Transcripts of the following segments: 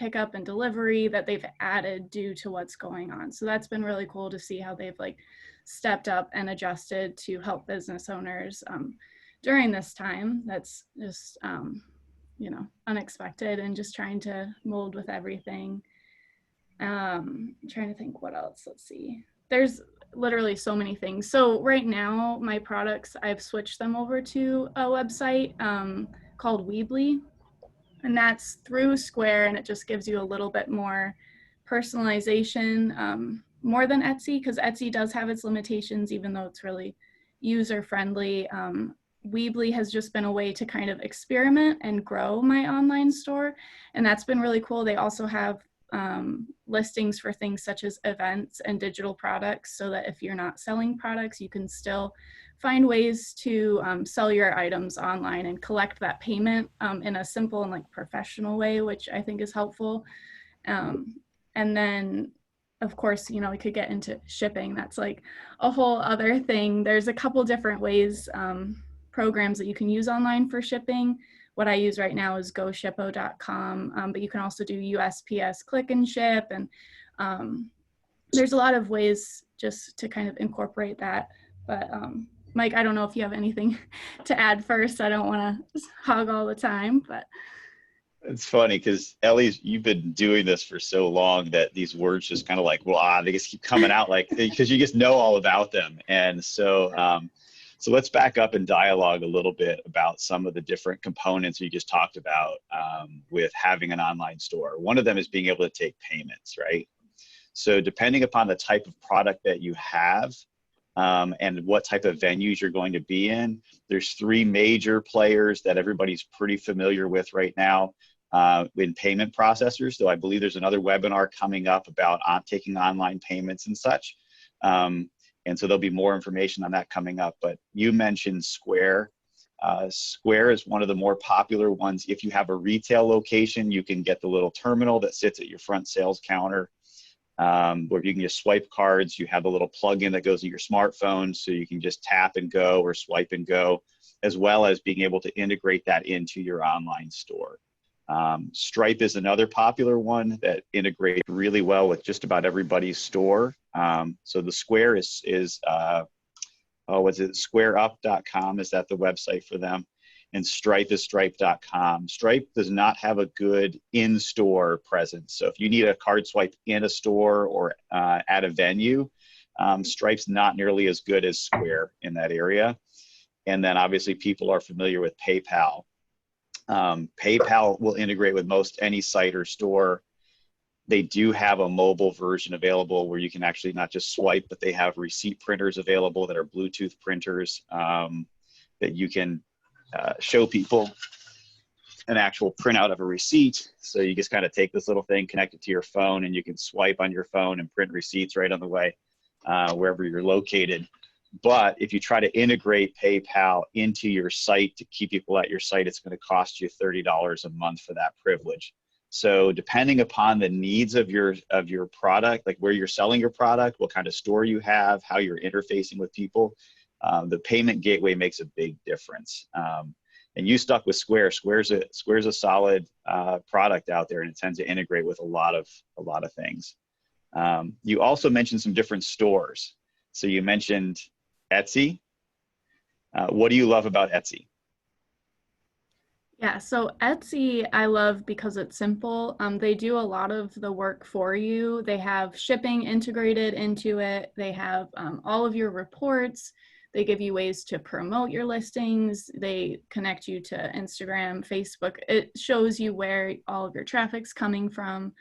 pickup and delivery that they've added due to what's going on. So that's been really cool to see how they've like stepped up and adjusted to help business owners during this time. That's just, you know, unexpected, and just trying to mold with everything. I'm trying to think what else. Let's see. There's literally so many things. So right now, my products, I've switched them over to a website called Weebly, and that's through Square, and it just gives you a little bit more personalization, more than Etsy, because Etsy does have its limitations, even though it's really user-friendly. Weebly has just been a way to kind of experiment and grow my online store, and that's been really cool. They also have listings for things such as events and digital products, so that if you're not selling products, you can still find ways to sell your items online and collect that payment in a simple and like professional way, which I think is helpful. And then, of course, you know, we could get into shipping. That's like a whole other thing. There's a couple different ways, programs that you can use online for shipping. What I use right now is goshippo.com, but you can also do USPS Click and Ship, and there's a lot of ways just to kind of incorporate that. But Mike, I don't know if you have anything to add first. I don't want to hog all the time, but. It's funny because Ellie, you've been doing this for so long that these words just kind of like, well, they just keep coming out, like, because you just know all about them. And so, so let's back up and dialogue a little bit about some of the different components you just talked about with having an online store. One of them is being able to take payments, right? So depending upon the type of product that you have and what type of venues you're going to be in, there's three major players that everybody's pretty familiar with right now in payment processors. So I believe there's another webinar coming up about taking online payments and such. And so there'll be more information on that coming up. But you mentioned Square. Square is one of the more popular ones. If you have a retail location, you can get the little terminal that sits at your front sales counter, where you can just swipe cards. You have the little plug-in that goes in your smartphone, so you can just tap and go or swipe and go, as well as being able to integrate that into your online store. Stripe is another popular one that integrates really well with just about everybody's store. So the Square is squareup.com? Is that the website for them? And Stripe is stripe.com. Stripe does not have a good in-store presence. So if you need a card swipe in a store or at a venue, Stripe's not nearly as good as Square in that area. And then obviously people are familiar with PayPal. PayPal will integrate with most any site or store. They do have a mobile version available where you can actually not just swipe, but they have receipt printers available that are Bluetooth printers that you can show people an actual printout of a receipt. So you just kind of take this little thing, connect it to your phone, and you can swipe on your phone and print receipts right on the way wherever you're located. But if you try to integrate PayPal into your site to keep people at your site, it's going to cost you $30 a month for that privilege. So depending upon the needs of your product, like where you're selling your product, what kind of store you have, how you're interfacing with people, the payment gateway makes a big difference. And you stuck with Square. Square's a solid product out there, and it tends to integrate with a lot of things. You also mentioned some different stores. So you mentioned Etsy. What do you love about Etsy? Yeah, so Etsy I love because it's simple. They do a lot of the work for you. They have shipping integrated into it. They have all of your reports. They give you ways to promote your listings. They connect you to Instagram, Facebook. It shows you where all of your traffic's coming from.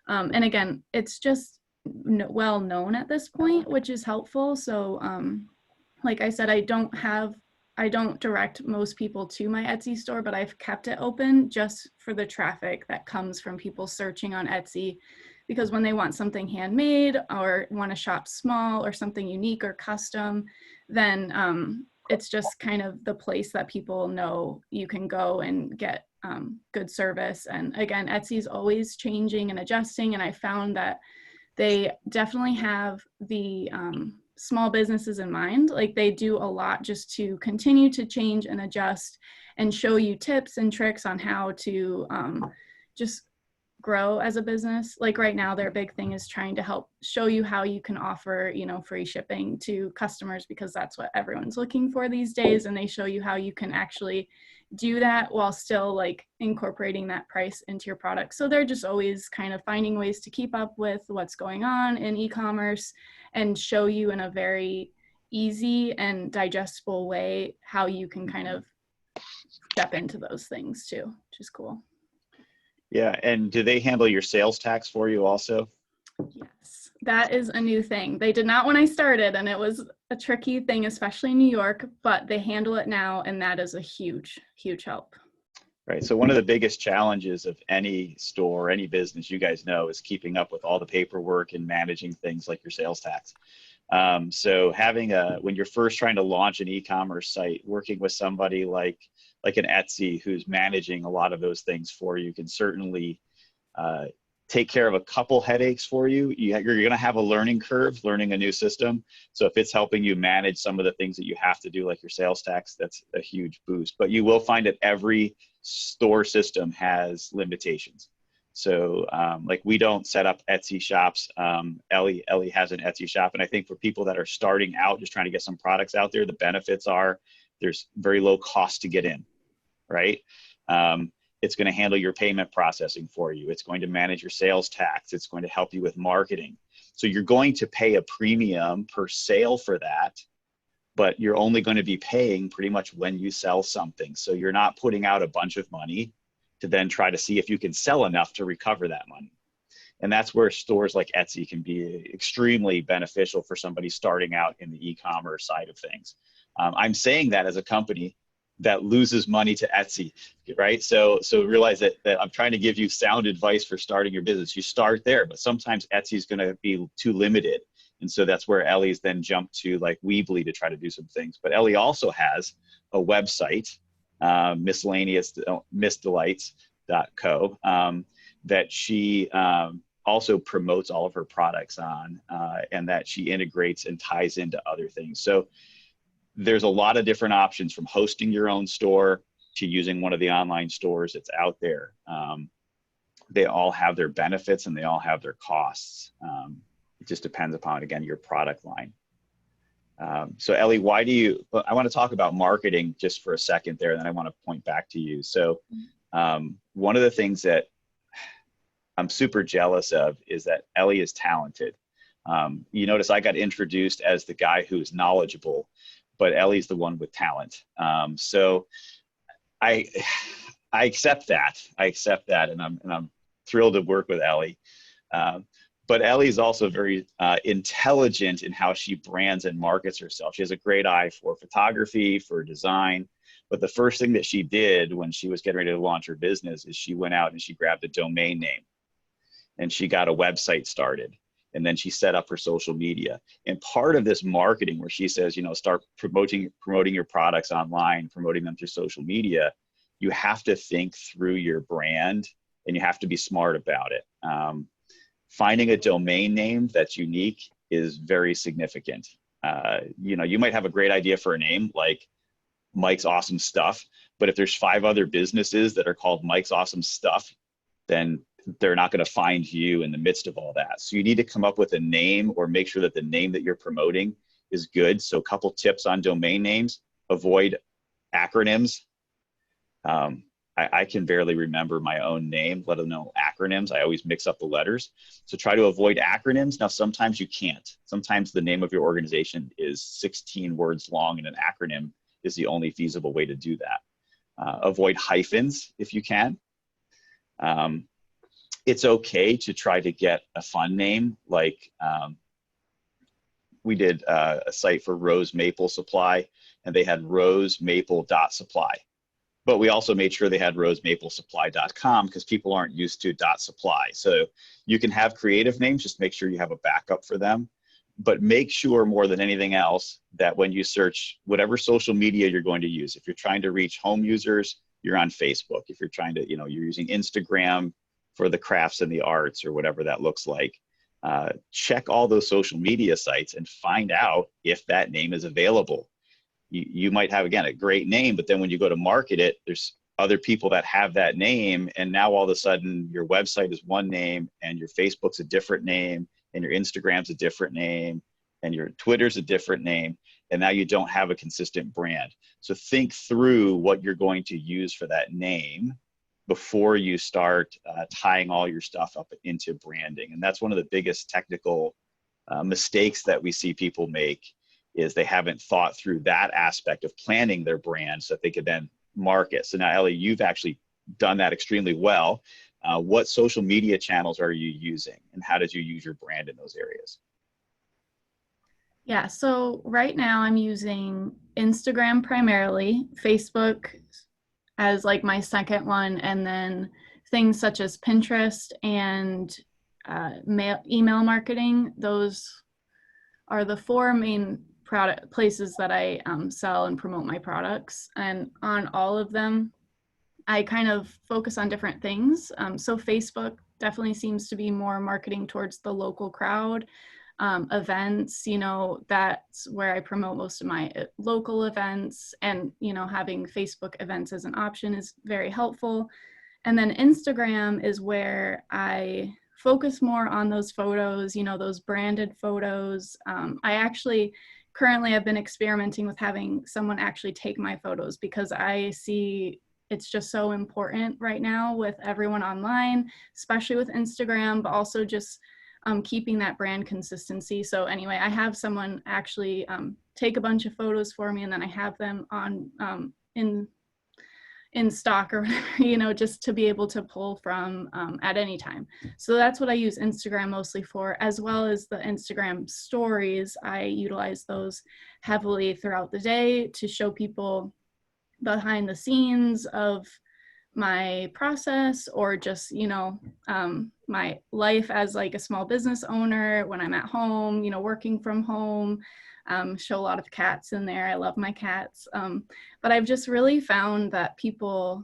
And again, it's just well known at this point, which is helpful. So like I said, I don't direct most people to my Etsy store, but I've kept it open just for the traffic that comes from people searching on Etsy, because when they want something handmade or want to shop small or something unique or custom, then it's just kind of the place that people know you can go and get good service. And again, Etsy's always changing and adjusting, and I found that they definitely have the small businesses in mind. Like they do a lot just to continue to change and adjust and show you tips and tricks on how to just grow as a business. Like right now, their big thing is trying to help show you how you can offer, free shipping to customers, because that's what everyone's looking for these days. And they show you how you can actually do that while still like incorporating that price into your product. So they're just always kind of finding ways to keep up with what's going on in e-commerce and show you in a very easy and digestible way how you can kind of step into those things too, which is cool. Yeah, and do they handle your sales tax for you also? Yes, that is a new thing. They did not when I started, and it was a tricky thing, especially in New York, but they handle it now, and that is a huge, huge help. Right. So one of the biggest challenges of any store, any business, you guys know, is keeping up with all the paperwork and managing things like your sales tax. So having when you're first trying to launch an e-commerce site, working with somebody like an Etsy who's managing a lot of those things for you can certainly take care of a couple headaches for you. You're going to have a learning curve, learning a new system. So if it's helping you manage some of the things that you have to do, like your sales tax, that's a huge boost. But you will find that every store system has limitations. So like we don't set up Etsy shops. Ellie has an Etsy shop. And I think for people that are starting out, just trying to get some products out there, the benefits are there's very low cost to get in, right? It's going to handle your payment processing for you. It's going to manage your sales tax. It's going to help you with marketing. So you're going to pay a premium per sale for that, but you're only going to be paying pretty much when you sell something. So you're not putting out a bunch of money to then try to see if you can sell enough to recover that money. And that's where stores like Etsy can be extremely beneficial for somebody starting out in the e-commerce side of things. I'm saying that as a company that loses money to Etsy, right? So realize that I'm trying to give you sound advice for starting your business. You start there, but sometimes Etsy is going to be too limited. And so that's where Ellie's then jumped to like Weebly to try to do some things. But Ellie also has a website, missdelights.co, that she also promotes all of her products on, and that she integrates and ties into other things. So there's a lot of different options, from hosting your own store to using one of the online stores that's out there. They all have their benefits and they all have their costs. It just depends upon, again, your product line. So Ellie, I want to talk about marketing just for a second there, and then I want to point back to you. So one of the things that I'm super jealous of is that Ellie is talented. You notice I got introduced as the guy who's knowledgeable, but Ellie's the one with talent. So I accept that. And I'm thrilled to work with Ellie. But Ellie is also very intelligent in how she brands and markets herself. She has a great eye for photography, for design. But the first thing that she did when she was getting ready to launch her business is she went out and she grabbed a domain name and she got a website started. And then she set up her social media. And part of this marketing where she says, start promoting your products online, promoting them through social media, you have to think through your brand and you have to be smart about it. Finding a domain name that's unique is very significant. You might have a great idea for a name like Mike's Awesome Stuff, but if there's 5 other businesses that are called Mike's Awesome Stuff, then they're not going to find you in the midst of all that. So you need to come up with a name or make sure that the name that you're promoting is good. So a couple tips on domain names: avoid acronyms. I can barely remember my own name, let alone acronyms. I always mix up the letters. So try to avoid acronyms. Now, sometimes you can't. Sometimes the name of your organization is 16 words long and an acronym is the only feasible way to do that. Avoid hyphens if you can. It's okay to try to get a fun name, like we did a site for Rose Maple Supply, and they had rosemaple.supply. But we also made sure they had rosemaplesupply.com because people aren't used to .supply. So you can have creative names, just make sure you have a backup for them. But make sure more than anything else that when you search whatever social media you're going to use, if you're trying to reach home users, you're on Facebook. If you're trying to, you're using Instagram for the crafts and the arts or whatever that looks like, check all those social media sites and find out if that name is available. You might have, again, a great name, but then when you go to market it, there's other people that have that name. And now all of a sudden your website is one name and your Facebook's a different name and your Instagram's a different name and your Twitter's a different name. And now you don't have a consistent brand. So think through what you're going to use for that name before you start tying all your stuff up into branding. And that's one of the biggest technical mistakes that we see people make, is they haven't thought through that aspect of planning their brand so that they could then market. So now, Ellie, you've actually done that extremely well. What social media channels are you using, and how did you use your brand in those areas? Yeah, so right now I'm using Instagram primarily, Facebook as like my second one, and then things such as Pinterest and email marketing. Those are the four main product places that I sell and promote my products. And on all of them, I kind of focus on different things. So Facebook definitely seems to be more marketing towards the local crowd. Events, that's where I promote most of my local events, and, having Facebook events as an option is very helpful. And then Instagram is where I focus more on those photos, those branded photos. I actually currently have been experimenting with having someone actually take my photos, because I see it's just so important right now with everyone online, especially with Instagram, but also just keeping that brand consistency. So anyway, I have someone actually take a bunch of photos for me, and then I have them on in stock or whatever, just to be able to pull from at any time. So that's what I use Instagram mostly for, as well as the Instagram stories. I utilize those heavily throughout the day to show people behind the scenes of my process, or just my life as like a small business owner when I'm at home, working from home. Show a lot of cats in there. I love my cats, but I've just really found that people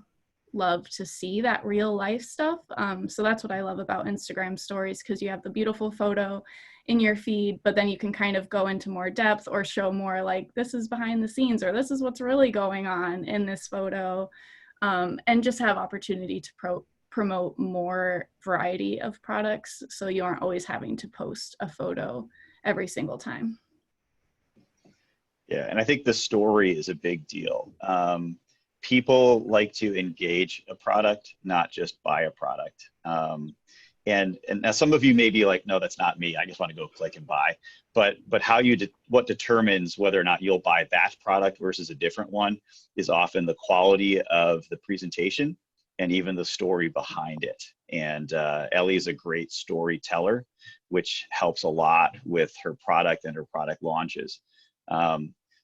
love to see that real life stuff. So that's what I love about Instagram stories, because you have the beautiful photo in your feed, but then you can kind of go into more depth or show more like, this is behind the scenes, or this is what's really going on in this photo. And just have opportunity to promote more variety of products, so you aren't always having to post a photo every single time. Yeah, and I think the story is a big deal. People like to engage a product, not just buy a product. And now some of you may be like, no, that's not me. I just want to go click and buy. But what determines whether or not you'll buy that product versus a different one is often the quality of the presentation and even the story behind it. And Ellie is a great storyteller, which helps a lot with her product and her product launches.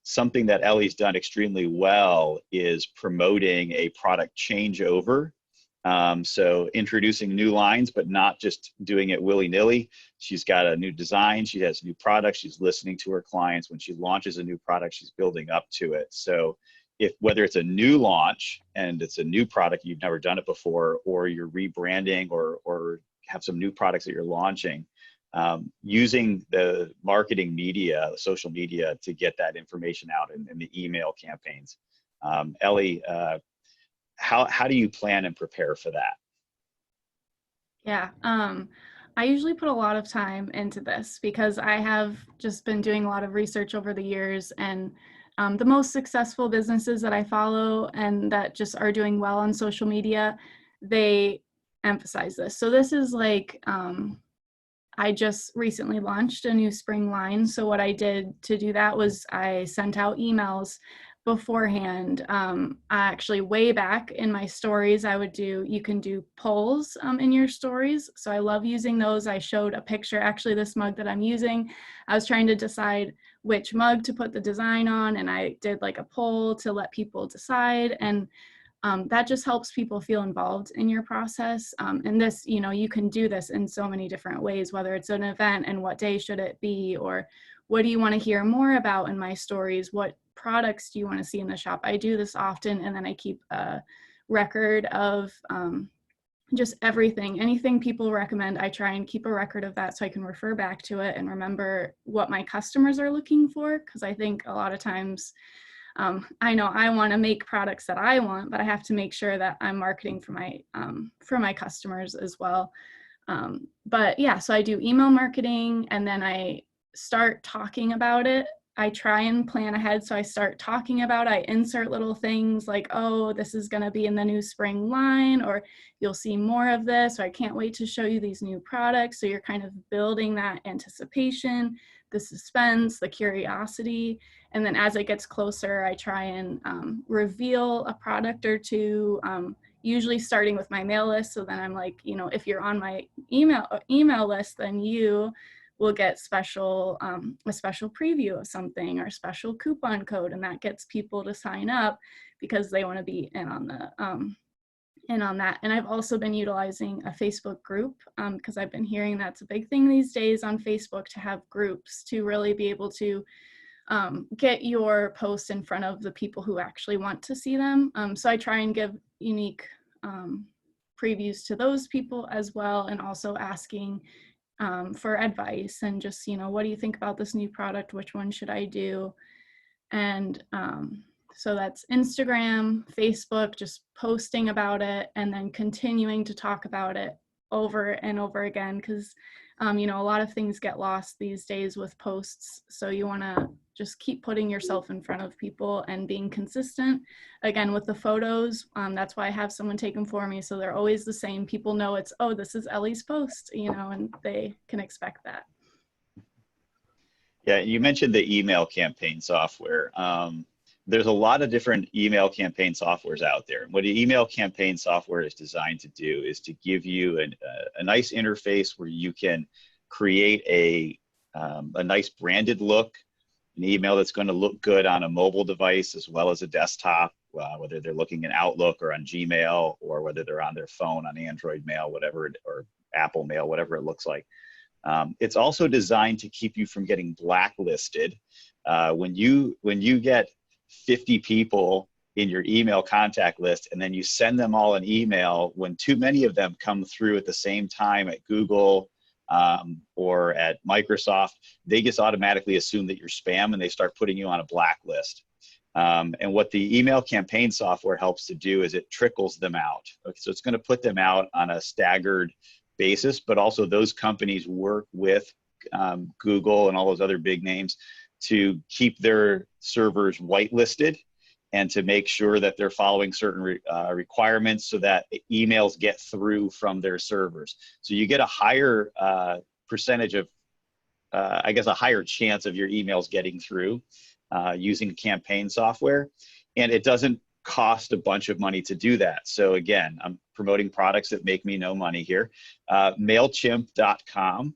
Something that Ellie's done extremely well is promoting a product changeover. So introducing new lines, but not just doing it willy-nilly. She's got a new design, she has new products, she's listening to her clients. When she launches a new product, she's building up to it. So whether it's a new launch and it's a new product, you've never done it before, or you're rebranding, or have some new products that you're launching, using the marketing media, social media, to get that information out in the email campaigns. Ellie, how do you plan and prepare for that? Yeah, I usually put a lot of time into this, because I have just been doing a lot of research over the years, and the most successful businesses that I follow and that just are doing well on social media, they emphasize this. So this is like, I just recently launched a new spring line. So what I did to do that was I sent out emails beforehand. Actually, way back in my stories, you can do polls in your stories. So I love using those. I showed a picture, actually this mug that I'm using. I was trying to decide which mug to put the design on, and I did like a poll to let people decide. And that just helps people feel involved in your process. And this, you can do this in so many different ways, whether it's an event and what day should it be, or what do you want to hear more about in my stories? What products do you want to see in the shop? I do this often, and then I keep a record of just anything people recommend. I try and keep a record of that so I can refer back to it and remember what my customers are looking for, because I think a lot of times I know I want to make products that I want, but I have to make sure that I'm marketing for my customers as well. But yeah, so I do email marketing, and then I start talking about it. I try and plan ahead. So I start talking about it. I insert little things like, oh, this is going to be in the new spring line, or you'll see more of this, or I can't wait to show you these new products. So you're kind of building that anticipation, the suspense, the curiosity. And then as it gets closer, I try and reveal a product or two, usually starting with my mail list. So then I'm like, you know, if you're on my email list, then you will get a special preview of something or a special coupon code, and that gets people to sign up because they want to be in on that. And I've also been utilizing a Facebook group because I've been hearing that's a big thing these days on Facebook, to have groups to really be able to get your posts in front of the people who actually want to see them. So I try and give unique previews to those people as well, and also asking for advice and just, you know, what do you think about this new product? Which one should I do? And so that's Instagram, Facebook, just posting about it, and then continuing to talk about it over and over again, because you know, a lot of things get lost these days with posts. So you want to just keep putting yourself in front of people and being consistent. Again, with the photos, that's why I have someone take them for me. So they're always the same. People know it's, oh, this is Ellie's post, you know, and they can expect that. Yeah, you mentioned the email campaign software. There's a lot of different email campaign softwares out there. What an email campaign software is designed to do is to give you a nice interface where you can create a nice branded look, an email that's going to look good on a mobile device as well as a desktop, whether they're looking in Outlook or on Gmail, or whether they're on their phone on Android Mail, whatever, or Apple Mail, whatever it looks like. It's also designed to keep you from getting blacklisted. When you get 50 people in your email contact list, and then you send them all an email, when too many of them come through at the same time at Google or at Microsoft, they just automatically assume that you're spam, and they start putting you on a blacklist. And what the email campaign software helps to do is it trickles them out. Okay, so it's going to put them out on a staggered basis, but also those companies work with Google and all those other big names to keep their servers whitelisted and to make sure that they're following certain requirements so that emails get through from their servers. So you get a higher percentage of, I guess, a higher chance of your emails getting through using campaign software. And it doesn't cost a bunch of money to do that. So again, I'm promoting products that make me no money here. MailChimp.com.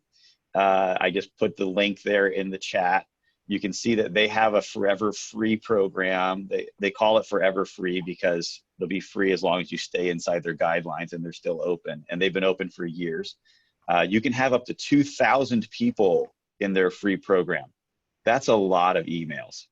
I just put the link there in the chat. You can see that they have a forever free program. They call it forever free because they'll be free as long as you stay inside their guidelines, and they're still open, and they've been open for years. You can have up to 2,000 people in their free program. That's a lot of emails.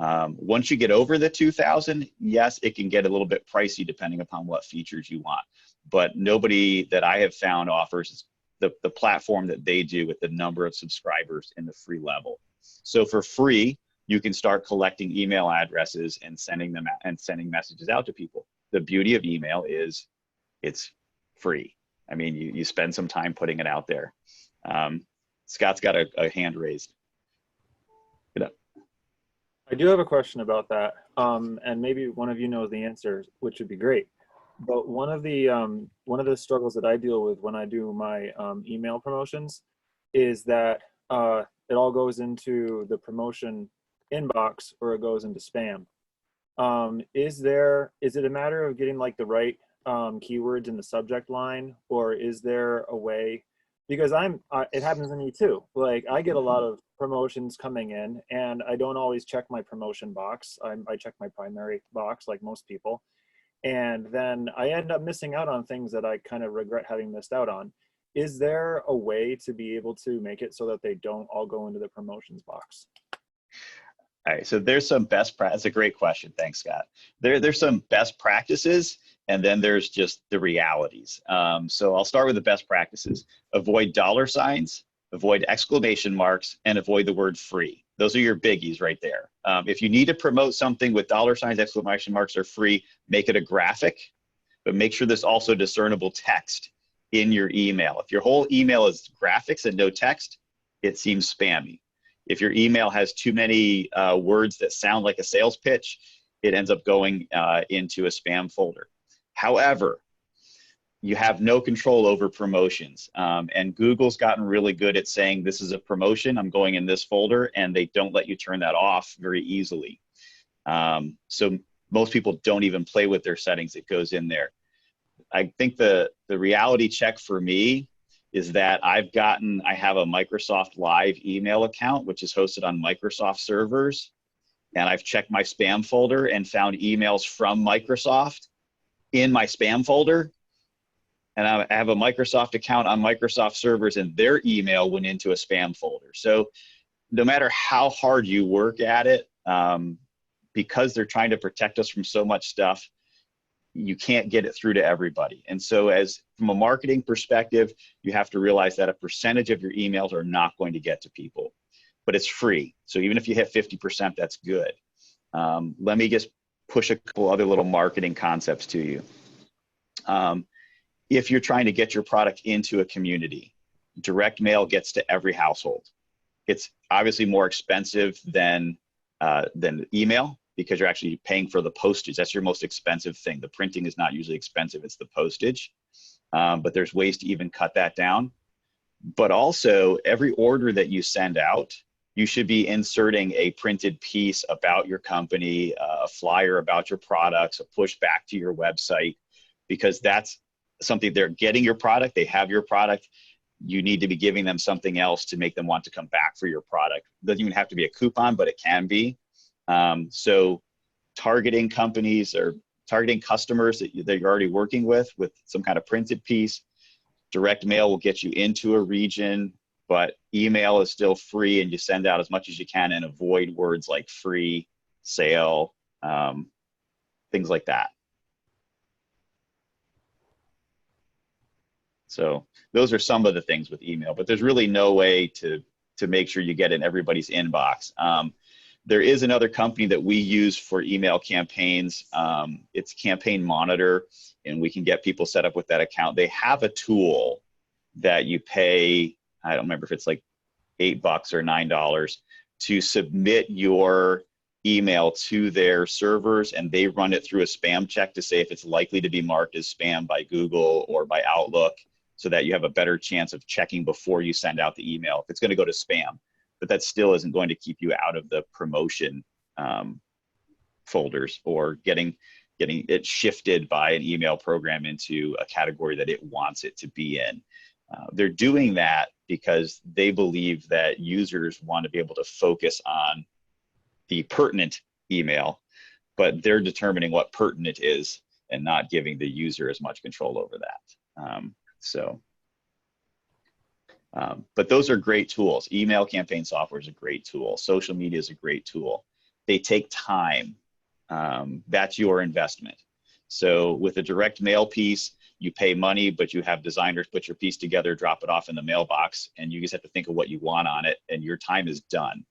Once you get over the 2,000, yes, it can get a little bit pricey depending upon what features you want. But nobody that I have found offers the platform that they do with the number of subscribers in the free level. So for free, you can start collecting email addresses and sending messages out to people. The beauty of email is it's free. I mean, you spend some time putting it out there. Scott's got a hand raised. Get up. I do have a question about that, and maybe one of you knows the answer, which would be great. But one of the struggles that I deal with when I do my email promotions is that it all goes into the promotion inbox or it goes into spam. Is it a matter of getting like the right keywords in the subject line, or is there a way? Because it happens to me too. Like I get a lot of promotions coming in, and I don't always check my promotion box. I check my primary box like most people, and then I end up missing out on things that I kind of regret having missed out on. Is there a way to be able to make it so that they don't all go into the promotions box? All right, so there's some best practice. That's a great question. Thanks, Scott. There's some best practices, and then there's just the realities. So I'll start with the best practices. Avoid dollar signs, avoid exclamation marks, and avoid the word free. Those are your biggies right there. If you need to promote something with dollar signs, exclamation marks are free, make it a graphic, but make sure there's also discernible text in your email. If your whole email is graphics and no text, it seems spammy. If your email has too many words that sound like a sales pitch, it ends up going into a spam folder. However, you have no control over promotions. And Google's gotten really good at saying, this is a promotion, I'm going in this folder, and they don't let you turn that off very easily. So most people don't even play with their settings, it goes in there. I think the reality check for me is that I have a Microsoft Live email account, which is hosted on Microsoft servers. And I've checked my spam folder and found emails from Microsoft in my spam folder. And I have a Microsoft account on Microsoft servers, and their email went into a spam folder. So no matter how hard you work at it, because they're trying to protect us from so much stuff, you can't get it through to everybody. And so from a marketing perspective, you have to realize that a percentage of your emails are not going to get to people, but it's free. So even if you hit 50%, that's good. Let me just push a couple other little marketing concepts to you. If you're trying to get your product into a community, direct mail gets to every household. It's obviously more expensive than email, because you're actually paying for the postage. That's your most expensive thing. The printing is not usually expensive, it's the postage. But there's ways to even cut that down. But also, every order that you send out, you should be inserting a printed piece about your company, a flyer about your products, a push back to your website, because that's something, they're getting your product, they have your product. You need to be giving them something else to make them want to come back for your product. It doesn't even have to be a coupon, but it can be. So targeting companies or targeting customers that you're already working with some kind of printed piece. Direct mail will get you into a region, but email is still free, and you send out as much as you can and avoid words like free, sale, things like that. So those are some of the things with email, but there's really no way to make sure you get in everybody's inbox. There is another company that we use for email campaigns. It's Campaign Monitor, and we can get people set up with that account. They have a tool that you pay, I don't remember if it's like $8 or $9 to submit your email to their servers, and they run it through a spam check to say if it's likely to be marked as spam by Google or by Outlook, so that you have a better chance of checking before you send out the email if it's going to go to spam. But that still isn't going to keep you out of the promotion folders or getting it shifted by an email program into a category that it wants it to be in. They're doing that because they believe that users want to be able to focus on the pertinent email, but they're determining what pertinent is and not giving the user as much control over that. But those are great tools. Email campaign software is a great tool. Social media is a great tool. They take time. That's your investment. So with a direct mail piece, you pay money, but you have designers put your piece together, drop it off in the mailbox, and you just have to think of what you want on it, and your time is done.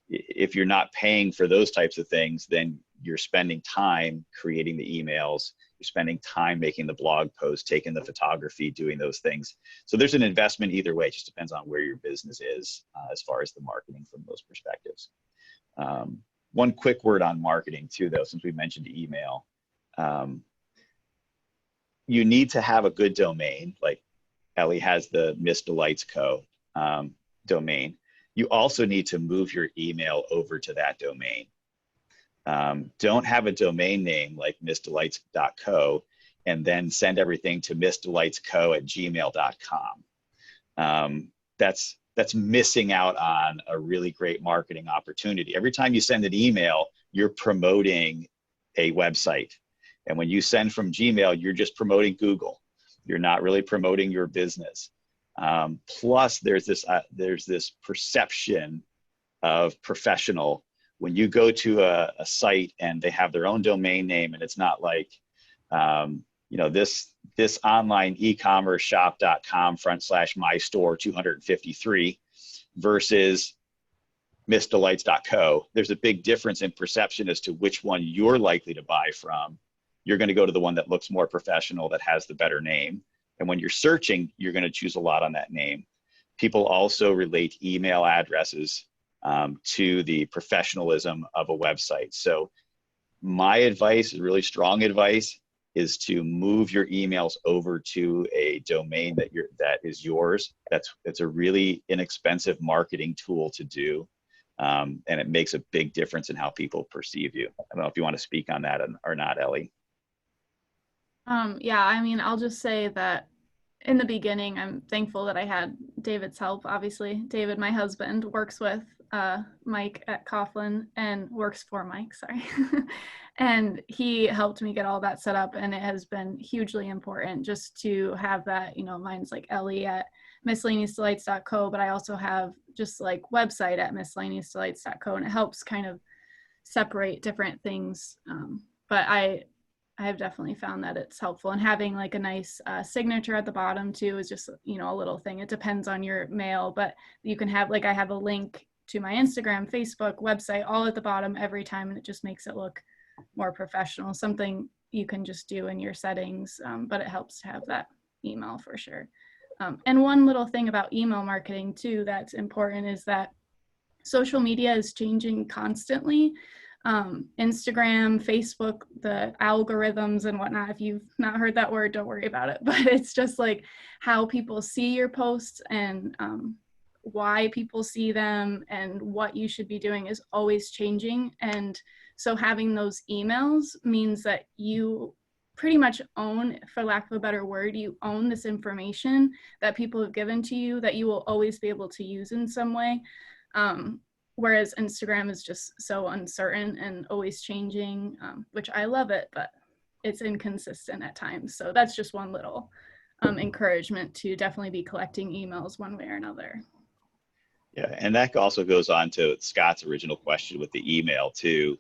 If you're not paying for those types of things, then you're spending time creating the emails, you're spending time making the blog post, taking the photography, doing those things. So there's an investment either way. It just depends on where your business is as far as the marketing from those perspectives. One quick word on marketing too, though, since we mentioned email. You need to have a good domain, like Ellie has the Miss Delights Co. Domain. You also need to move your email over to that domain. Don't have a domain name like missdelights.co and then send everything to missdelightsco@gmail.com. That's missing out on a really great marketing opportunity. Every time you send an email, you're promoting a website. And when you send from Gmail, you're just promoting Google. You're not really promoting your business. Plus, there's this perception of professional. When you go to a site and they have their own domain name, and it's not like, this online e-commerce shop.com /my store 253 versus missdelights.co, there's a big difference in perception as to which one you're likely to buy from. You're going to go to the one that looks more professional, that has the better name. And when you're searching, you're going to choose a lot on that name. People also relate email addresses to the professionalism of a website. So my advice, really strong advice, is to move your emails over to a domain that is yours. That's a really inexpensive marketing tool to do. And it makes a big difference in how people perceive you. I don't know if you want to speak on that or not, Ellie. Yeah, I mean, I'll just say that in the beginning, I'm thankful that I had David's help. Obviously, David, my husband, works with Mike at Coughlin and works for Mike, sorry. And he helped me get all that set up, and it has been hugely important just to have that, you know, mine's like Ellie at miscellaneousdelights.co, but I also have just like website at miscellaneousdelights.co, and it helps kind of separate different things. But I've definitely found that it's helpful, and having like a nice signature at the bottom too is just, you know, a little thing. It depends on your mail, but you can have, like, I have a link to my Instagram, Facebook, website, all at the bottom every time, and it just makes it look more professional. Something you can just do in your settings, but it helps to have that email for sure. And one little thing about email marketing too that's important is that social media is changing constantly. Instagram, Facebook, the algorithms and whatnot. If you've not heard that word, don't worry about it. But it's just like how people see your posts and why people see them and what you should be doing is always changing. And so having those emails means that you pretty much own, for lack of a better word, you own this information that people have given to you that you will always be able to use in some way. Whereas Instagram is just so uncertain and always changing, which I love it, but it's inconsistent at times. So that's just one little encouragement to definitely be collecting emails one way or another. Yeah, and that also goes on to Scott's original question with the email too.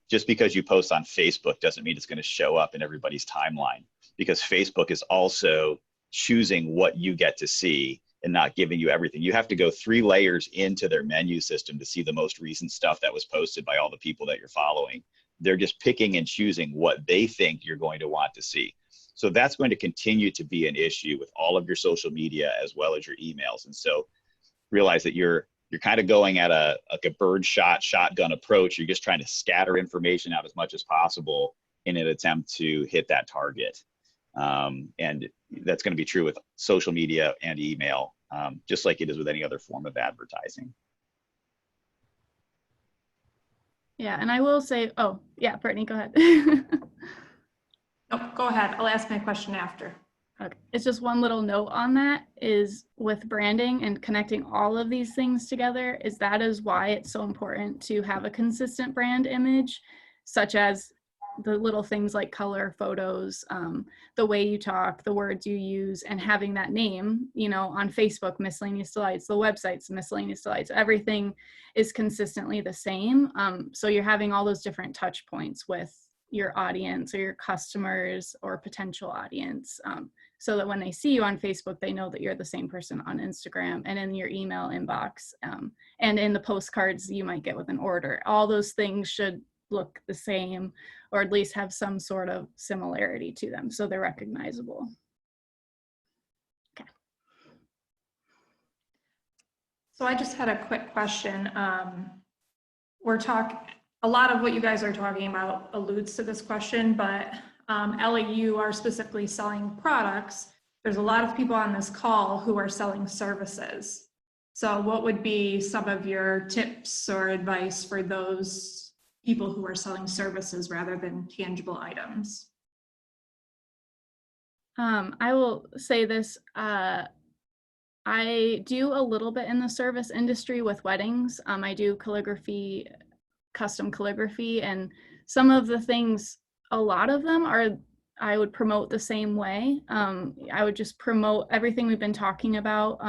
Just because you post on Facebook doesn't mean it's going to show up in everybody's timeline, because Facebook is also choosing what you get to see and not giving you everything. You have to go 3 layers into their menu system to see the most recent stuff that was posted by all the people that you're following. They're just picking and choosing what they think you're going to want to see. So that's going to continue to be an issue with all of your social media as well as your emails. And so realize that you're kind of going at a shotgun approach. You're just trying to scatter information out as much as possible in an attempt to hit that target. And that's going to be true with social media and email, just like it is with any other form of advertising. Yeah, and I will say, oh, yeah, Brittany, go ahead. Oh, go ahead. I'll ask my question after. Okay. It's just one little note on that is with branding and connecting all of these things together, that is why it's so important to have a consistent brand image, such as the little things like color, photos, the way you talk, the words you use, and having that name, you know, on Facebook, Miscellaneous Delights, the website's Miscellaneous Delights, everything is consistently the same. So you're having all those different touch points with your audience or your customers or potential audience, so that when they see you on Facebook, they know that you're the same person on Instagram and in your email inbox, and in the postcards you might get with an order. All those things should look the same, or at least have some sort of similarity to them, so they're recognizable. Okay. So I just had a quick question. A lot of what you guys are talking about alludes to this question, but Ellie, you are specifically selling products. There's a lot of people on this call who are selling services. So what would be some of your tips or advice for those people who are selling services rather than tangible items? I will say this. I do a little bit in the service industry with weddings. I do calligraphy, custom calligraphy, and some of the things, a lot of them are, I would promote the same way. I would just promote everything we've been talking about.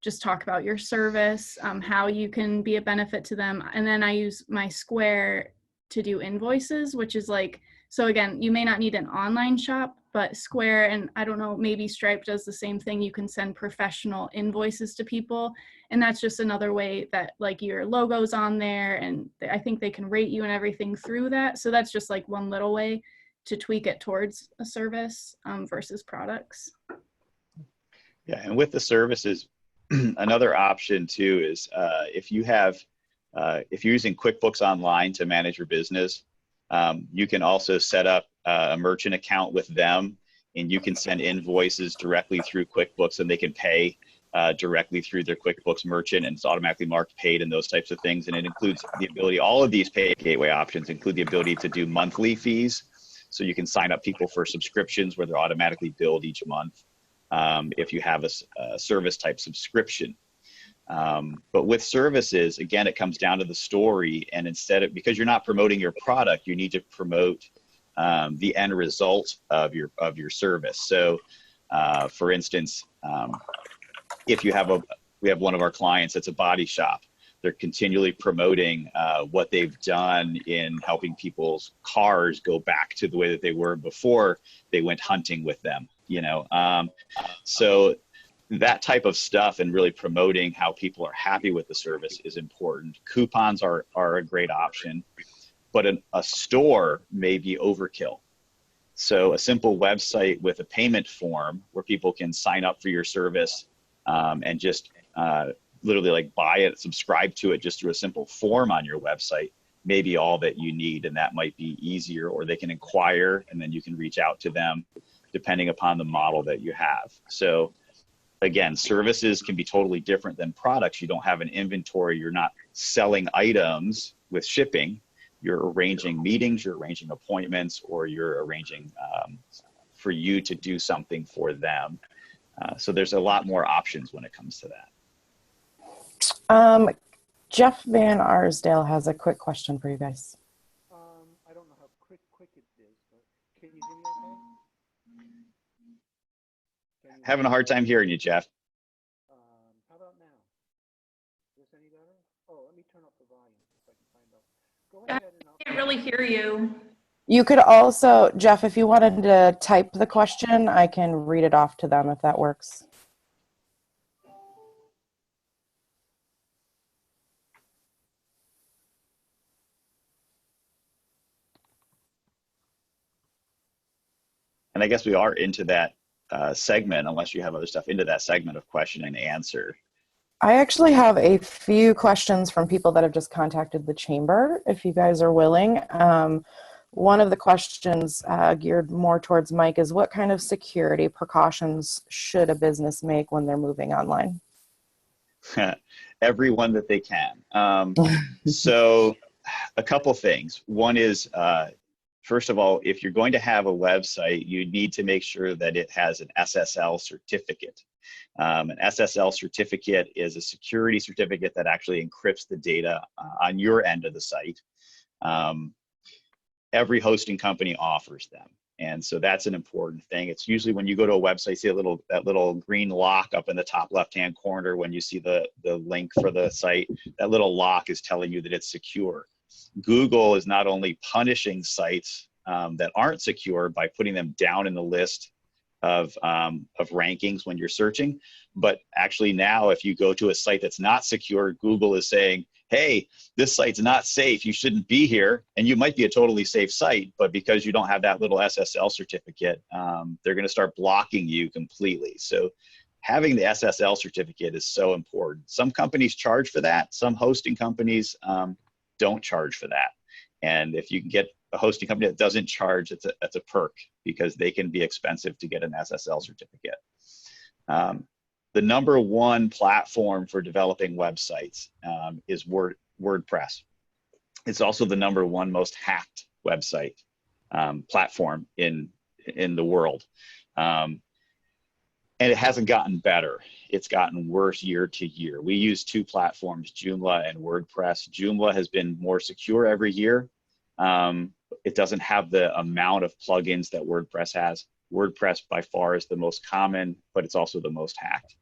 Just talk about your service, how you can be a benefit to them. And then I use my Square to do invoices, which is like, so again, you may not need an online shop but Square, and I don't know, maybe Stripe does the same thing. You can send professional invoices to people. And that's just another way that like your logo's on there, and I think they can rate you and everything through that. So that's just like one little way to tweak it towards a service versus products. Yeah, and with the services, another option too is if you're using QuickBooks Online to manage your business, you can also set up a merchant account with them, and you can send invoices directly through QuickBooks, and they can pay directly through their QuickBooks merchant, and it's automatically marked paid and those types of things. And it includes the ability, all of these pay gateway options include the ability to do monthly fees. So you can sign up people for subscriptions where they're automatically billed each month if you have a service type subscription. But with services, again, it comes down to the story, and because you're not promoting your product, you need to promote the end result of your service. So for instance, if we have one of our clients that's a body shop, they're continually promoting what they've done in helping people's cars go back to the way that they were before they went hunting with them, so that type of stuff and really promoting how people are happy with the service is important. Coupons are a great option, but a store may be overkill. So a simple website with a payment form where people can sign up for your service and just literally like buy it, subscribe to it just through a simple form on your website may be all that you need, and that might be easier, or they can inquire and then you can reach out to them depending upon the model that you have. So again, services can be totally different than products. You don't have an inventory, you're not selling items with shipping, you're arranging meetings, you're arranging appointments, or you're arranging for you to do something for them. So there's a lot more options when it comes to that. Jeff Van Arsdale has a quick question for you guys. I don't know how quick it is, but can you hear me okay? Having a hard time hearing you, Jeff. How about now? Is this any better? Oh, let me turn up the volume if I can find out. Go ahead and I can't really hear you. You could also, Jeff, if you wanted to type the question, I can read it off to them if that works. And I guess we are into that segment, unless you have other stuff, into that segment of question and answer. I actually have a few questions from people that have just contacted the chamber, if you guys are willing. One of the questions geared more towards Mike is, what kind of security precautions should a business make when they're moving online? Every one that they can. So a couple things. One is, first of all, if you're going to have a website, you need to make sure that it has an SSL certificate. An SSL certificate is a security certificate that actually encrypts the data on your end of the site. Every hosting company offers them. And so that's an important thing. It's usually when you go to a website, see that little green lock up in the top left-hand corner when you see the link for the site, that little lock is telling you that it's secure. Google is not only punishing sites that aren't secure by putting them down in the list of rankings when you're searching, but actually now if you go to a site that's not secure, Google is saying, hey, this site's not safe, you shouldn't be here. And you might be a totally safe site, but because you don't have that little SSL certificate, they're going to start blocking you completely. So having the SSL certificate is so important. Some companies charge for that. Some hosting companies don't charge for that. And if you can get a hosting company that doesn't charge, that's a perk, because they can be expensive to get an SSL certificate. The number one platform for developing websites is WordPress. It's also the number one most hacked website platform in the world. And it hasn't gotten better. It's gotten worse year to year. We use two platforms, Joomla and WordPress. Joomla has been more secure every year. It doesn't have the amount of plugins that WordPress has. WordPress by far is the most common, but it's also the most hacked.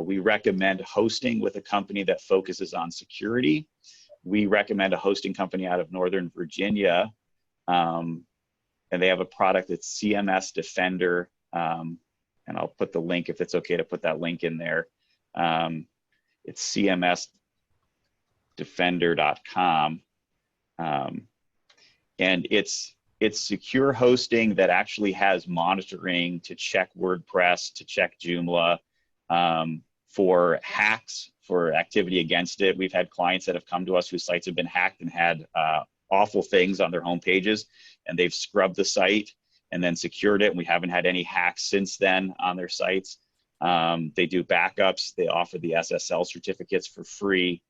We recommend hosting with a company that focuses on security. We recommend a hosting company out of Northern Virginia and they have a product that's CMS Defender. And I'll put the link if it's okay to put that link in there. It's cmsdefender.com. And it's secure hosting that actually has monitoring to check WordPress, to check Joomla, for hacks, for activity against it. We've had clients that have come to us whose sites have been hacked and had awful things on their home pages, and they've scrubbed the site and then secured it, and we haven't had any hacks since then on their sites. They do backups. They offer the SSL certificates for free.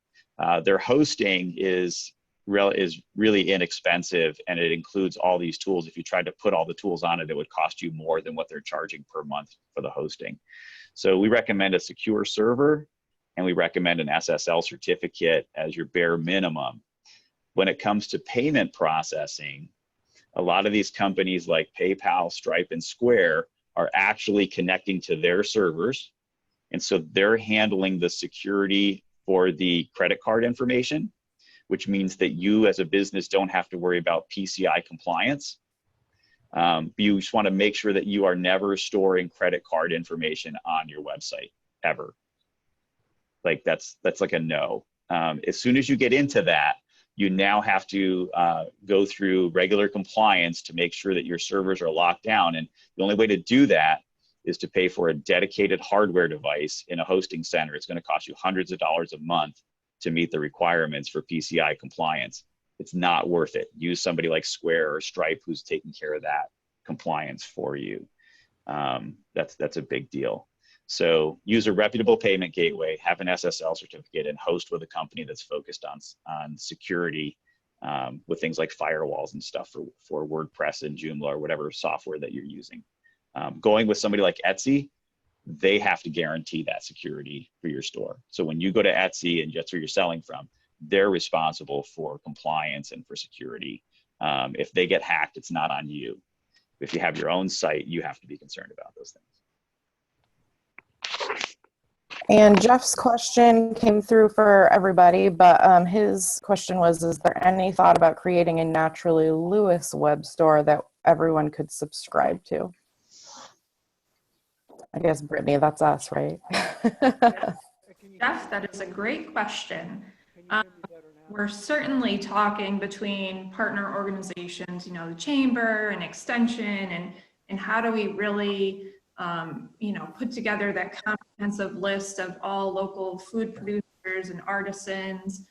Their hosting is really inexpensive, and it includes all these tools. If you tried to put all the tools on it, it would cost you more than what they're charging per month for the hosting. So we recommend a secure server, and we recommend an SSL certificate as your bare minimum. When it comes to payment processing, a lot of these companies like PayPal, Stripe, and Square are actually connecting to their servers. And so they're handling the security for the credit card information, which means that you as a business don't have to worry about PCI compliance. You just want to make sure that you are never storing credit card information on your website, ever. Like that's like a no. As soon as you get into that, you now have to go through regular compliance to make sure that your servers are locked down. And the only way to do that is to pay for a dedicated hardware device in a hosting center. It's going to cost you hundreds of dollars a month to meet the requirements for PCI compliance. It's not worth it. Use somebody like Square or Stripe who's taking care of that compliance for you. That's a big deal. So use a reputable payment gateway, have an SSL certificate, and host with a company that's focused on security with things like firewalls and stuff for WordPress and Joomla or whatever software that you're using. Going with somebody like Etsy, they have to guarantee that security for your store. So when you go to Etsy and that's where you're selling from, they're responsible for compliance and for security. If they get hacked, it's not on you. If you have your own site, you have to be concerned about those things. And Jeff's question came through for everybody, but his question was, is there any thought about creating a Naturally Lewis web store that everyone could subscribe to? I guess, Brittany, that's us, right? Jeff, that is a great question. We're certainly talking between partner organizations, you know, the chamber and extension, and how do we really put together that comprehensive list of all local food producers and artisans,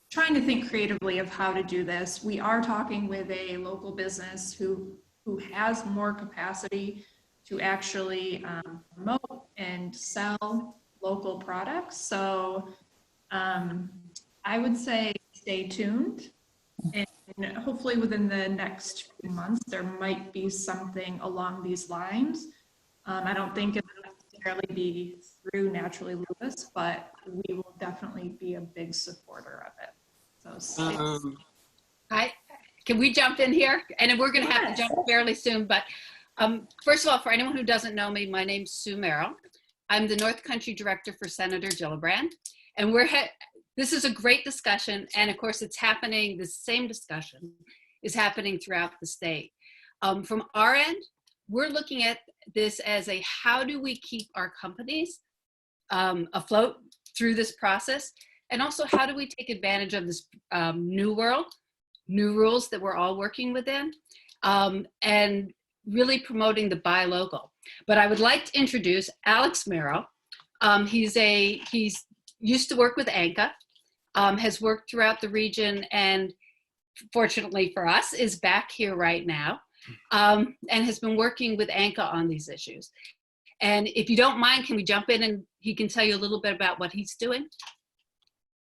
trying to think creatively of how to do this. We are talking with a local business who has more capacity to actually promote and sell local products. So I would say stay tuned. And hopefully within the next few months, there might be something along these lines. I don't think it'll necessarily be through Naturally Lewis, but we will definitely be a big supporter of it. So can we jump in here? And we're going to have to jump fairly soon. But first of all, for anyone who doesn't know me, my name's Sue Merrill. I'm the North Country Director for Senator Gillibrand. And this is a great discussion, and of course it's happening, the same discussion is happening throughout the state. From our end, we're looking at this as a how do we keep our companies afloat through this process, and also how do we take advantage of this new world, new rules that we're all working within, and really promoting the buy local. But I would like to introduce Alex Merrill. He's used to work with ANCA. Has worked throughout the region, and fortunately for us is back here right now, and has been working with ANCA on these issues. And if you don't mind, can we jump in and he can tell you a little bit about what he's doing?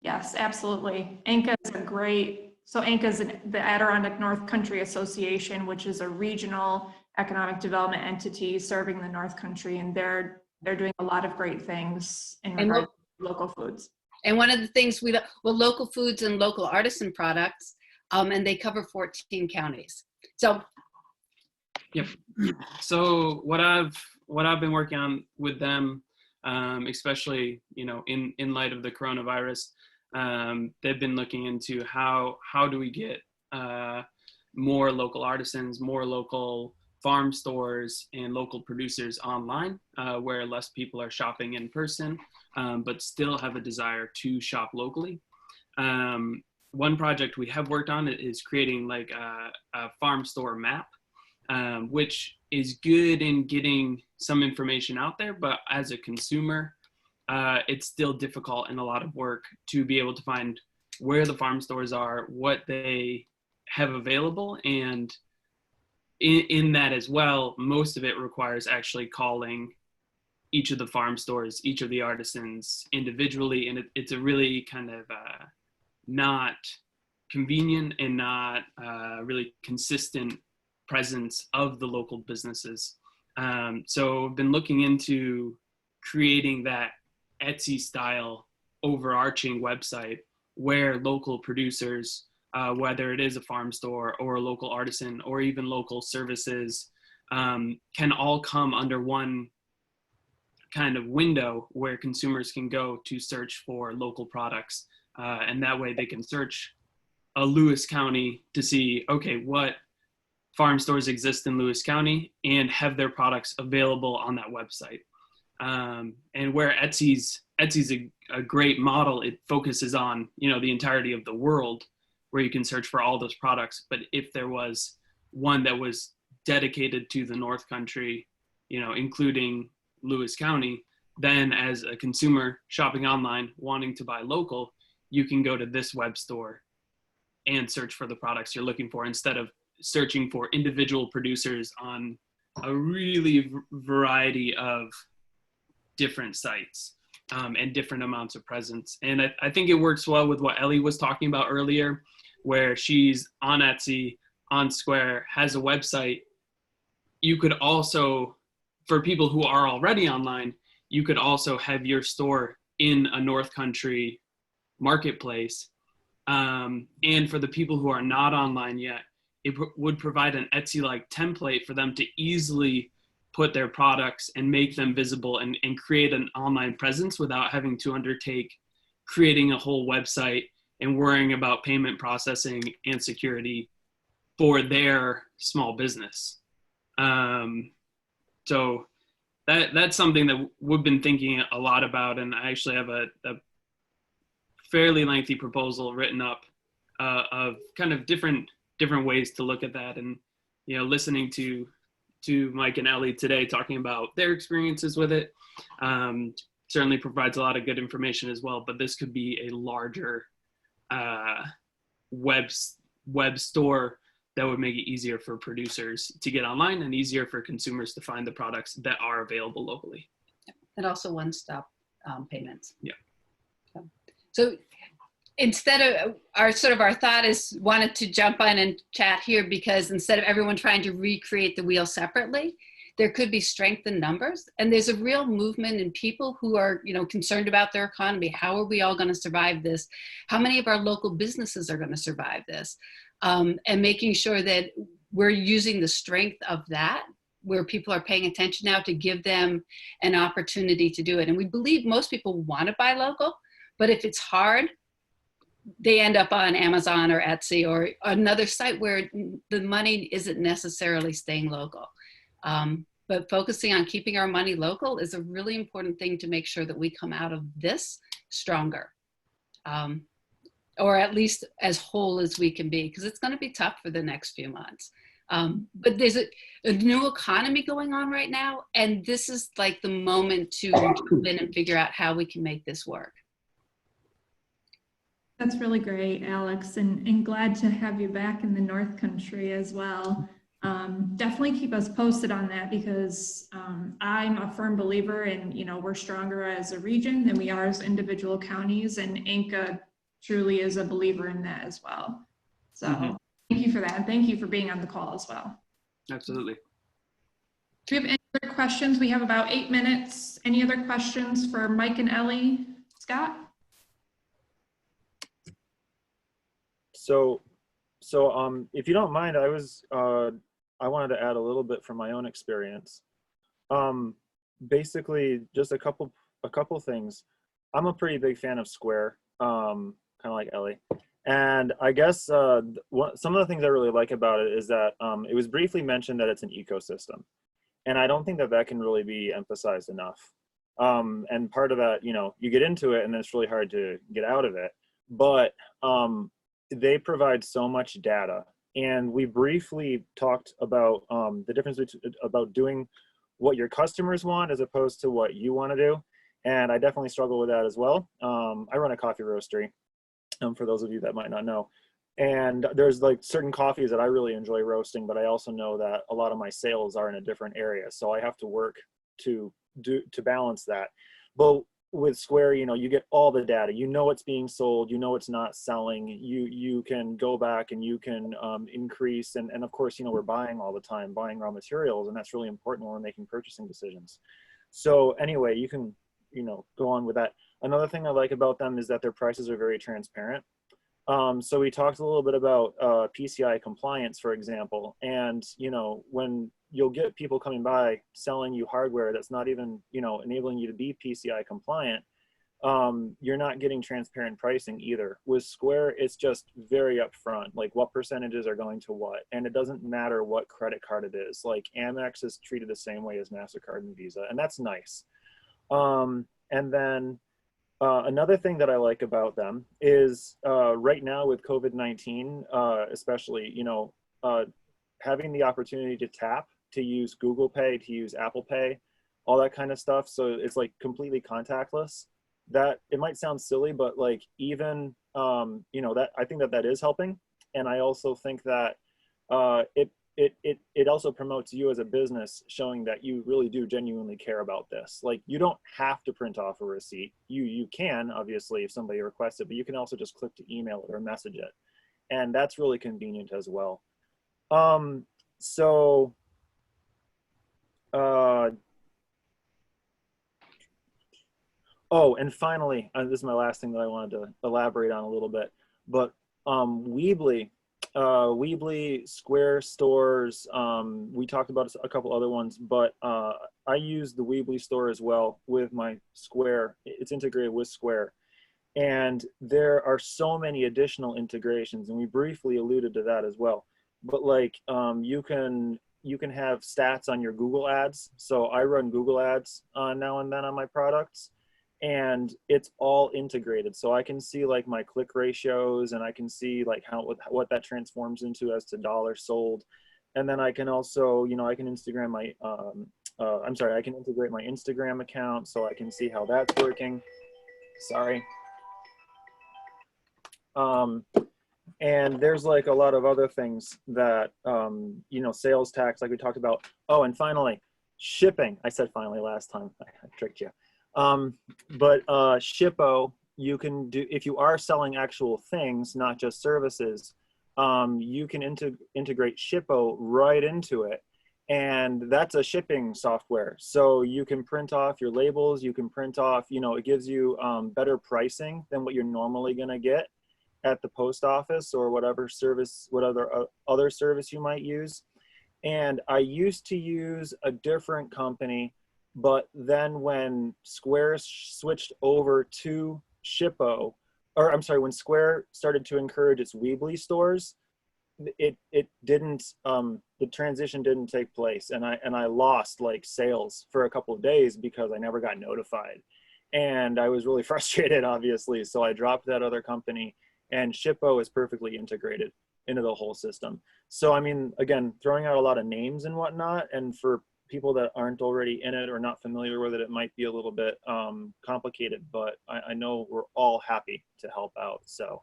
yes, absolutely. ANCA is ANCA is the Adirondack North Country Association, which is a regional economic development entity serving the North Country, and they're doing a lot of great things in regard to local foods. And one of the things local foods and local artisan products, and they cover 14 counties. So, yep. So what I've been working on with them, especially in light of the coronavirus, they've been looking into how do we get more local artisans, more local farm stores, and local producers online, where less people are shopping in person, but still have a desire to shop locally. One project we have worked on is creating like a farm store map, which is good in getting some information out there, but as a consumer, it's still difficult and a lot of work to be able to find where the farm stores are, what they have available, and in that as well, most of it requires actually calling each of the farm stores, each of the artisans individually, and it's a really kind of not convenient and not really consistent presence of the local businesses. So I've been looking into creating that Etsy style overarching website where local producers, whether it is a farm store or a local artisan or even local services, can all come under one kind of window where consumers can go to search for local products. And that way they can search a Lewis County to see, okay, what farm stores exist in Lewis County and have their products available on that website. And where Etsy's a great model, it focuses on, the entirety of the world where you can search for all those products. But if there was one that was dedicated to the North Country, including Lewis County, then as a consumer shopping online, wanting to buy local, you can go to this web store and search for the products you're looking for instead of searching for individual producers on a really variety of different sites and different amounts of presence. And I think it works well with what Ellie was talking about earlier, where she's on Etsy, on Square, has a website. You could also, for people who are already online, you could also have your store in a North Country marketplace. And for the people who are not online yet, it would provide an Etsy-like template for them to easily put their products and make them visible and create an online presence without having to undertake creating a whole website and worrying about payment processing and security for their small business. So that's something that we've been thinking a lot about, and I actually have a fairly lengthy proposal written up of kind of different ways to look at that. And listening to Mike and Ellie today talking about their experiences with it certainly provides a lot of good information as well. But this could be a larger web store that would make it easier for producers to get online and easier for consumers to find the products that are available locally. And also one-stop payments. Yeah. So instead of our thought is wanted to jump on and chat here, because instead of everyone trying to recreate the wheel separately, there could be strength in numbers. And there's a real movement in people who are, concerned about their economy. How are we all going to survive this? How many of our local businesses are going to survive this? And making sure that we're using the strength of that, where people are paying attention now, to give them an opportunity to do it. And we believe most people want to buy local, but if it's hard, they end up on Amazon or Etsy or another site where the money isn't necessarily staying local. But focusing on keeping our money local is a really important thing to make sure that we come out of this stronger, or at least as whole as we can be, because it's going to be tough for the next few months. But there's a new economy going on right now, and this is like the moment to jump in and figure out how we can make this work. That's really great, Alex, and glad to have you back in the North Country as well. Definitely keep us posted on that, because I'm a firm believer in, we're stronger as a region than we are as individual counties, and Inca truly is a believer in that as well. So Thank you for that. And thank you for being on the call as well. Absolutely. Do we have any other questions? We have about 8 minutes. Any other questions for Mike and Ellie? Scott? So if you don't mind, I wanted to add a little bit from my own experience. Basically, just a couple things. I'm a pretty big fan of Square, kind of like Ellie, And I guess some of the things I really like about it is that it was briefly mentioned that it's an ecosystem. And I don't think that that can really be emphasized enough. And part of that, you know, you get into it and then it's really hard to get out of it. But they provide so much data. And we briefly talked about the difference about doing what your customers want as opposed to what you want to do. And I definitely struggle with that as well. I run a coffee roastery, for those of you that might not know. And there's like certain coffees that I really enjoy roasting, but I also know that a lot of my sales are in a different area. So I have to work to balance that. But with Square, you know, you get all the data, you know what's being sold, you know it's not selling, you can go back and you can increase. And of course, you know, we're buying all the time, buying raw materials, and that's really important when we're making purchasing decisions. So anyway, you can, you know, go on with that. Another thing I like about them is that their prices are very transparent. So we talked a little bit about PCI compliance, for example, and, you know, when you'll get people coming by selling you hardware that's not even, you know, enabling you to be PCI compliant, you're not getting transparent pricing either. With Square, it's just very upfront, like what percentages are going to what, and it doesn't matter what credit card it is. Like Amex is treated the same way as MasterCard and Visa, and that's nice. And then another thing that I like about them is right now with COVID-19, especially, you know, having the opportunity to tap, to use Google Pay, to use Apple Pay, all that kind of stuff. So it's like completely contactless. That it might sound silly, but like even, you know, that I think that that is helping. And I also think that it also promotes you as a business, showing that you really do genuinely care about this. Like you don't have to print off a receipt. You can, obviously, if somebody requests it, but you can also just click to email it or message it. And that's really convenient as well. Oh, and finally, this is my last thing that I wanted to elaborate on a little bit, but Weebly, Square stores, we talked about a couple other ones, but I use the Weebly store as well with my Square. It's integrated with Square. And there are so many additional integrations, and we briefly alluded to that as well. But like you can have stats on your Google ads. So I run Google ads now and then on my products, and it's all integrated. So I can see like my click ratios, and I can see like what that transforms into as to dollars sold. And then I can also, you know, I can Instagram my, I can integrate my Instagram account so I can see how that's working. Sorry. And there's like a lot of other things that, you know, sales tax, like we talked about. Oh, and finally, shipping. I said finally last time, I tricked you. But Shippo, you can do, if you are selling actual things, not just services, you can integrate Shippo right into it. And that's a shipping software. So you can print off your labels, you can print off, you know, it gives you better pricing than what you're normally gonna get at the post office or whatever service, other service you might use. And I used to use a different company, but then when Square switched over to Shippo, or I'm sorry, when Square started to encourage its Weebly stores, it didn't, the transition didn't take place, and I lost like sales for a couple of days because I never got notified, and I was really frustrated, obviously. So I dropped that other company, and Shippo is perfectly integrated into the whole system. So I mean, again, throwing out a lot of names and whatnot, and for people that aren't already in it or not familiar with it, it might be a little bit complicated, but I know we're all happy to help out. So.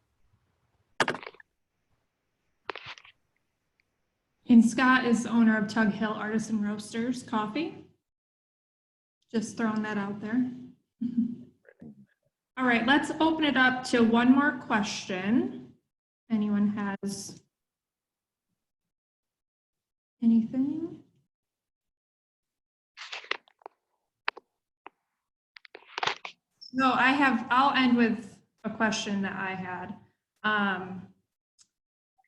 And Scott is the owner of Tug Hill Artisan Roasters Coffee. Just throwing that out there. All right, let's open it up to one more question. Anyone has anything? No, I'll end with a question that I had.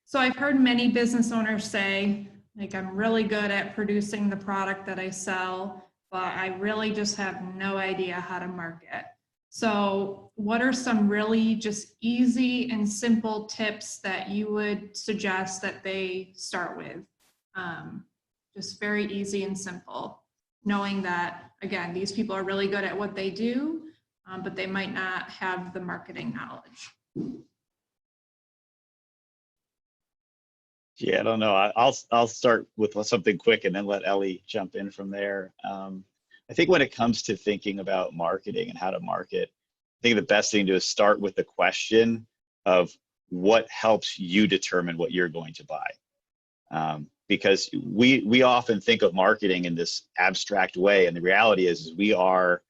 So I've heard many business owners say, like, I'm really good at producing the product that I sell, but I really just have no idea how to market. So what are some really just easy and simple tips that you would suggest that they start with? Just very easy and simple, knowing that, again, these people are really good at what they do, but they might not have the marketing knowledge. Yeah, I don't know. I'll start with something quick and then let Ellie jump in from there. I think when it comes to thinking about marketing and how to market, I think the best thing to do is start with the question of what helps you determine what you're going to buy. Because we often think of marketing in this abstract way, and the reality is we are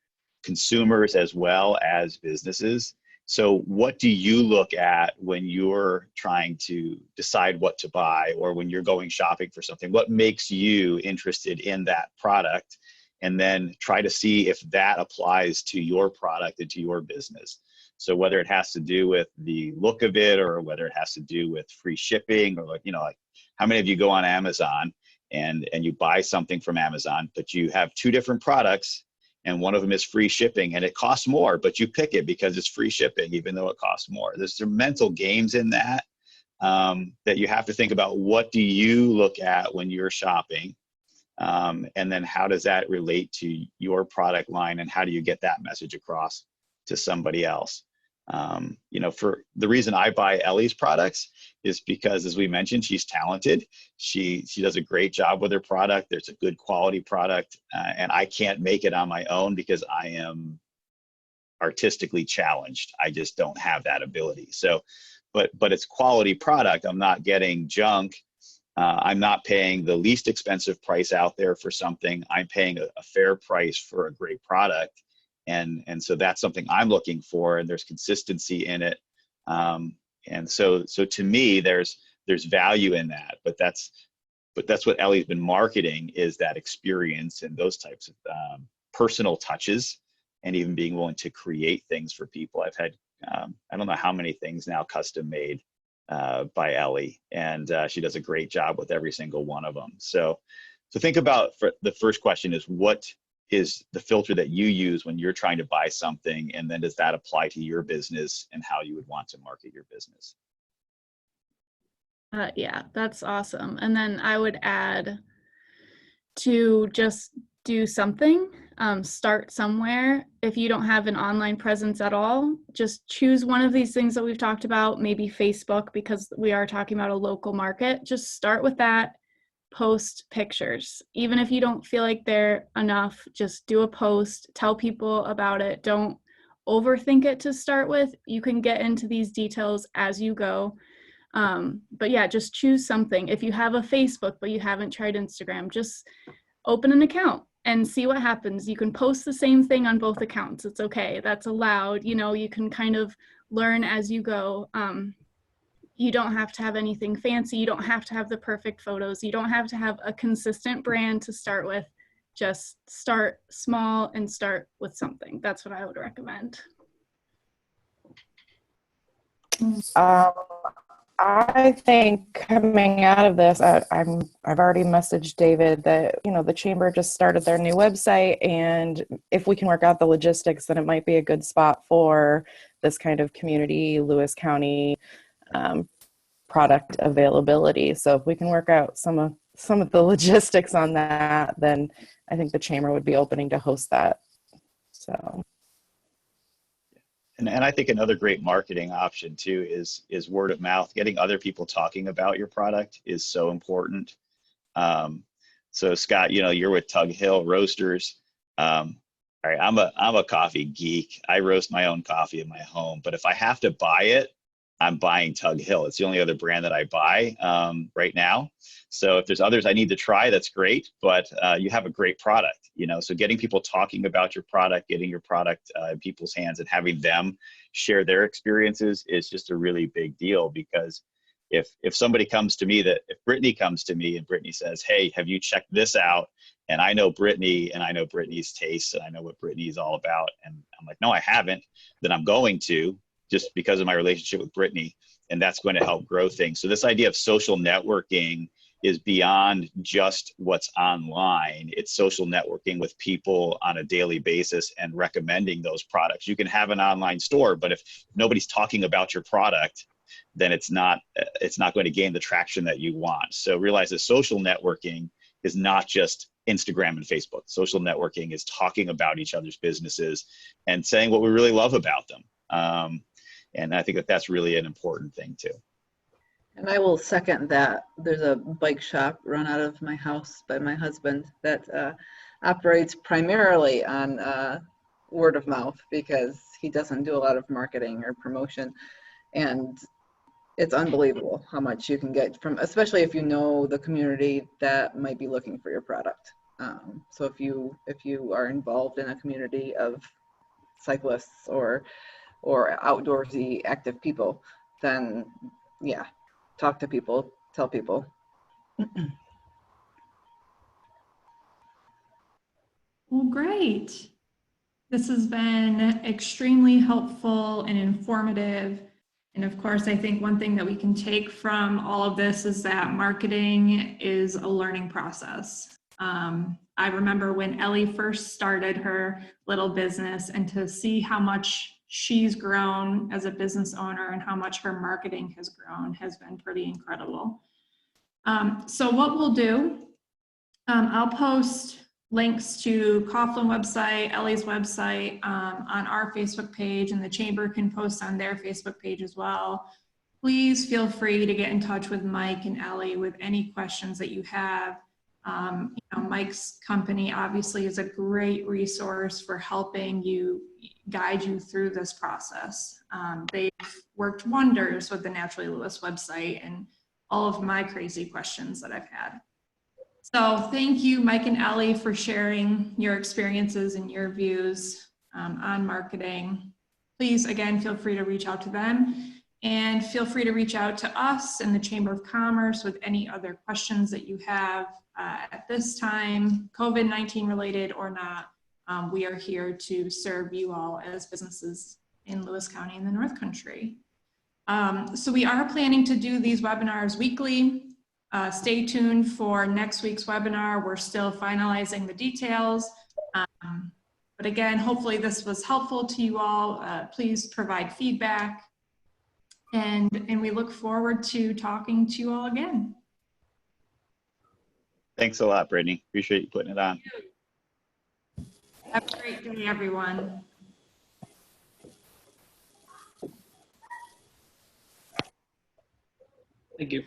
consumers as well as businesses. So what do you look at when you're trying to decide what to buy, or when you're going shopping for something? What makes you interested in that product? And then try to see if that applies to your product and to your business. So whether it has to do with the look of it, or whether it has to do with free shipping, or like, like how many of you go on Amazon and you buy something from Amazon, but you have two different products and one of them is free shipping and it costs more, but you pick it because it's free shipping, even though it costs more. There's some mental games in that, that you have to think about. What do you look at when you're shopping? And then how does that relate to your product line, and how do you get that message across to somebody else? For the reason I buy Ellie's products is because, as we mentioned, she's talented. She does a great job with her product. There's a good quality product, and I can't make it on my own because I am artistically challenged. I just don't have that ability. So, but it's quality product. I'm not getting junk. I'm not paying the least expensive price out there for something. I'm paying a fair price for a great product. And so that's something I'm looking for, and there's consistency in it. And so to me, there's value in that, but that's what Ellie's been marketing, is that experience and those types of personal touches, and even being willing to create things for people. I've had, I don't know how many things now custom made by Ellie, and she does a great job with every single one of them. So think about, for the first question is, what is the filter that you use when you're trying to buy something, and then does that apply to your business and how you would want to market your business? Yeah, that's awesome. And then I would add to just do something, start somewhere. If you don't have an online presence at all, just choose one of these things that we've talked about, maybe Facebook, because we are talking about a local market. Just start with that. Post pictures. Even if you don't feel like they're enough, just do a post, tell people about it. Don't overthink it to start with. You can get into these details as you go. But yeah, just choose something. If you have a Facebook but you haven't tried Instagram, just open an account and see what happens. You can post the same thing on both accounts. It's okay. That's allowed. You can kind of learn as you go. You don't have to have anything fancy. You don't have to have the perfect photos. You don't have to have a consistent brand to start with. Just start small and start with something. That's what I would recommend. I think coming out of this, I've already messaged David that, the chamber just started their new website, and if we can work out the logistics, then it might be a good spot for this kind of community, Lewis County product availability. So if we can work out some of the logistics on that, then I think the chamber would be opening to host that. So. And I think another great marketing option too is word of mouth. Getting other people talking about your product is so important. So Scott, you're with Tug Hill Roasters. All right, I'm a coffee geek. I roast my own coffee in my home, but if I have to buy it, I'm buying Tug Hill. It's the only other brand that I buy right now. So if there's others I need to try, that's great, but you have a great product, so getting people talking about your product, getting your product in people's hands and having them share their experiences is just a really big deal. Because if somebody comes to me, if Brittany comes to me and Brittany says, hey, have you checked this out? And I know Brittany and I know Brittany's tastes and I know what Brittany is all about. And I'm like, no, I haven't. Then I'm going to, just because of my relationship with Brittany, and that's going to help grow things. So this idea of social networking is beyond just what's online. It's social networking with people on a daily basis and recommending those products. You can have an online store, but if nobody's talking about your product, then it's not going to gain the traction that you want. So realize that social networking is not just Instagram and Facebook. Social networking is talking about each other's businesses and saying what we really love about them. And I think that that's really an important thing too. And I will second that. There's a bike shop run out of my house by my husband that operates primarily on word of mouth because he doesn't do a lot of marketing or promotion. And it's unbelievable how much you can get from, especially if you know the community that might be looking for your product. So if you are involved in a community of cyclists or outdoorsy active people, then yeah, talk to people, tell people. Well, great. This has been extremely helpful and informative. And of course, I think one thing that we can take from all of this is that marketing is a learning process. I remember when Ellie first started her little business, and to see how much she's grown as a business owner and how much her marketing has grown has been pretty incredible. So what we'll do, I'll post links to Coughlin website, Ellie's website on our Facebook page, and the Chamber can post on their Facebook page as well. Please feel free to get in touch with Mike and Ellie with any questions that you have. Mike's company obviously is a great resource for helping you, guide you through this process. They've worked wonders with the Naturally Lewis website and all of my crazy questions that I've had. So thank you, Mike and Ellie, for sharing your experiences and your views on marketing. Please, again, feel free to reach out to them, and feel free to reach out to us in the Chamber of Commerce with any other questions that you have at this time, COVID-19 related or not. We are here to serve you all as businesses in Lewis County and the North Country. So we are planning to do these webinars weekly. Stay tuned for next week's webinar. We're still finalizing the details. But again, hopefully this was helpful to you all. Please provide feedback. And we look forward to talking to you all again. Thanks a lot, Brittany. Appreciate you putting it on. Have a great day, everyone. Thank you.